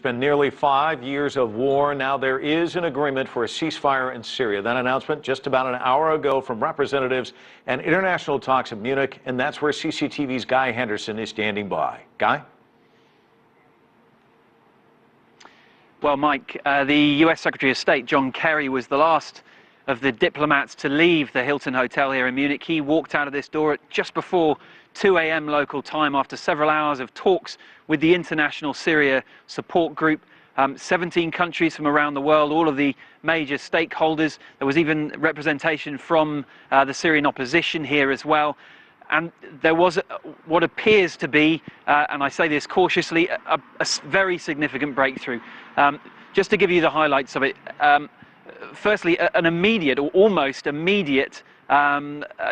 been nearly 5 years of war. Now there is an agreement for a ceasefire in Syria. That announcement just about an hour ago from representatives and international talks in Munich, and that's where CCTV's Guy Henderson is standing by. Guy? Well, Mike, the U.S. Secretary of State John Kerry was the last of the diplomats to leave the Hilton Hotel here in Munich. He walked out of this door at just before 2 a.m. local time after several hours of talks with the International Syria Support Group. 17 countries from around the world, all of the major stakeholders. There was even representation from the Syrian opposition here as well. And there was what appears to be, and I say this cautiously, a very significant breakthrough. Just to give you the highlights of it, firstly, an immediate or almost immediate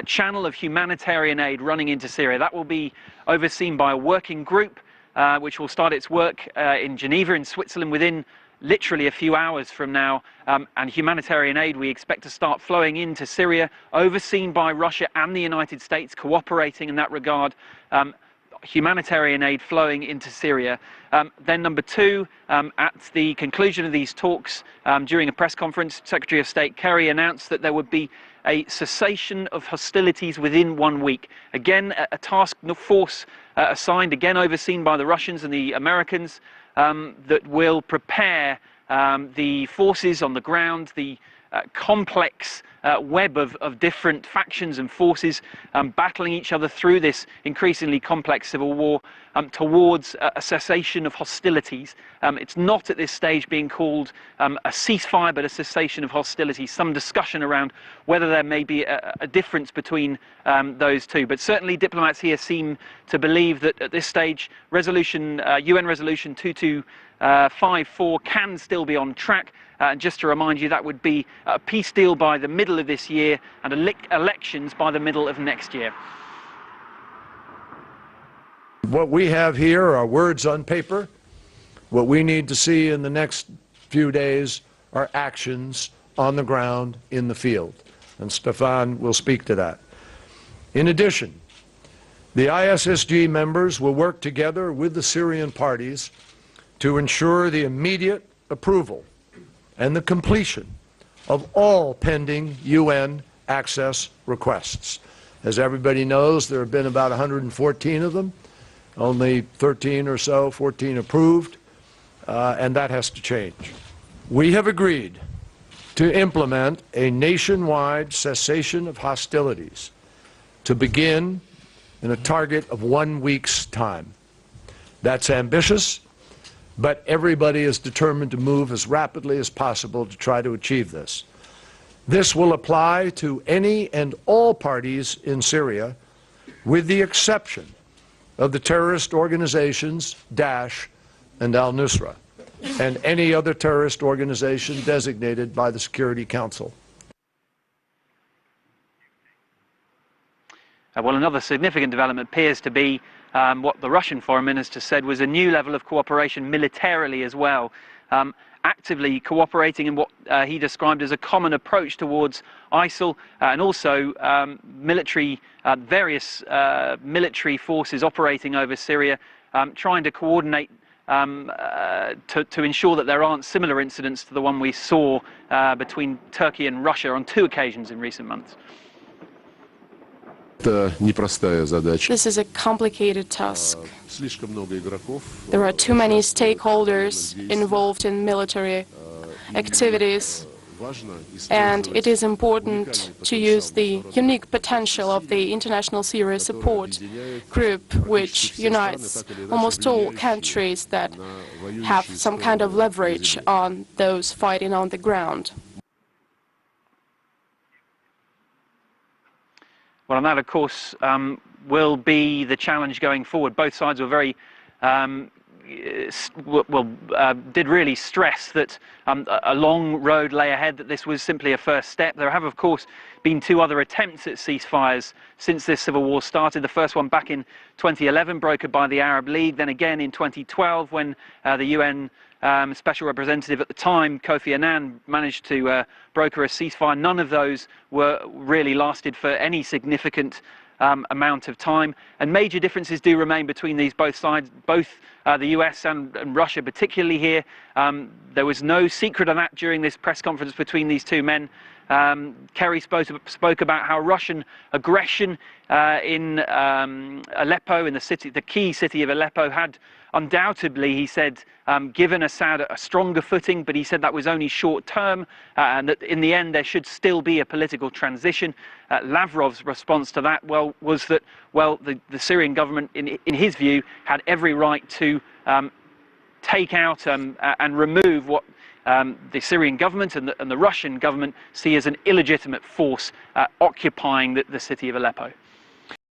channel of humanitarian aid running into Syria. That will be overseen by a working group which will start its work in Geneva in Switzerland within literally a few hours from now, and humanitarian aid we expect to start flowing into Syria, overseen by Russia and the United States, cooperating in that regard. Humanitarian aid flowing into Syria. Then number two, at the conclusion of these talks, during a press conference, Secretary of State Kerry announced that there would be a cessation of hostilities within 1 week. Again, a task force assigned, again overseen by the Russians and the Americans, that will prepare the forces on the ground, the complex web of different factions and forces battling each other through this increasingly complex civil war towards a cessation of hostilities. It's not at this stage being called a ceasefire, but a cessation of hostilities. Some discussion around whether there may be a difference between those two. But certainly diplomats here seem to believe that at this stage, UN Resolution 2254 can still be on track. And just to remind you, that would be a peace deal by the middle of this year and elections by the middle of next year. What we have here are words on paper. What we need to see in the next few days are actions on the ground in the field. And Stefan will speak to that. In addition, the ISSG members will work together with the Syrian parties to ensure the immediate approval and the completion of all pending UN access requests. As everybody knows, there have been about 114 of them, only 13 or so, 14 approved, and that has to change. We have agreed to implement a nationwide cessation of hostilities to begin in a target of 1 week's time. That's ambitious, but everybody is determined to move as rapidly as possible to try to achieve this. This will apply to any and all parties in Syria, with the exception of the terrorist organizations Daesh and al-Nusra, and any other terrorist organization designated by the Security Council. Well, another significant development appears to be what the Russian foreign minister said was a new level of cooperation militarily as well, actively cooperating in what he described as a common approach towards ISIL, and also various military forces operating over Syria, trying to coordinate to ensure that there aren't similar incidents to the one we saw between Turkey and Russia on 2 occasions in recent months. This is a complicated task. There are too many stakeholders involved in military activities, and it is important to use the unique potential of the International Syria Support Group, which unites almost all countries that have some kind of leverage on those fighting on the ground. Well, and that, of course, will be the challenge going forward. Both sides were very, did really stress that a long road lay ahead, that this was simply a first step. There have, of course, been 2 other attempts at ceasefires since this civil war started. The first one back in 2011, brokered by the Arab League, then again in 2012 when the UN Special Representative at the time, Kofi Annan, managed to broker a ceasefire. None of those were really lasted for any significant amount of time. And major differences do remain between these both sides, both the US and Russia particularly here. There was no secret of that during this press conference between these two men. Kerry spoke about how Russian aggression in Aleppo, in the key city of Aleppo, had undoubtedly, he said, given Assad a stronger footing, but he said that was only short term, and that in the end there should still be a political transition. Lavrov's response to that, was that, the Syrian government, in his view, had every right to take out and remove what the Syrian government and the Russian government see as an illegitimate force occupying the city of Aleppo.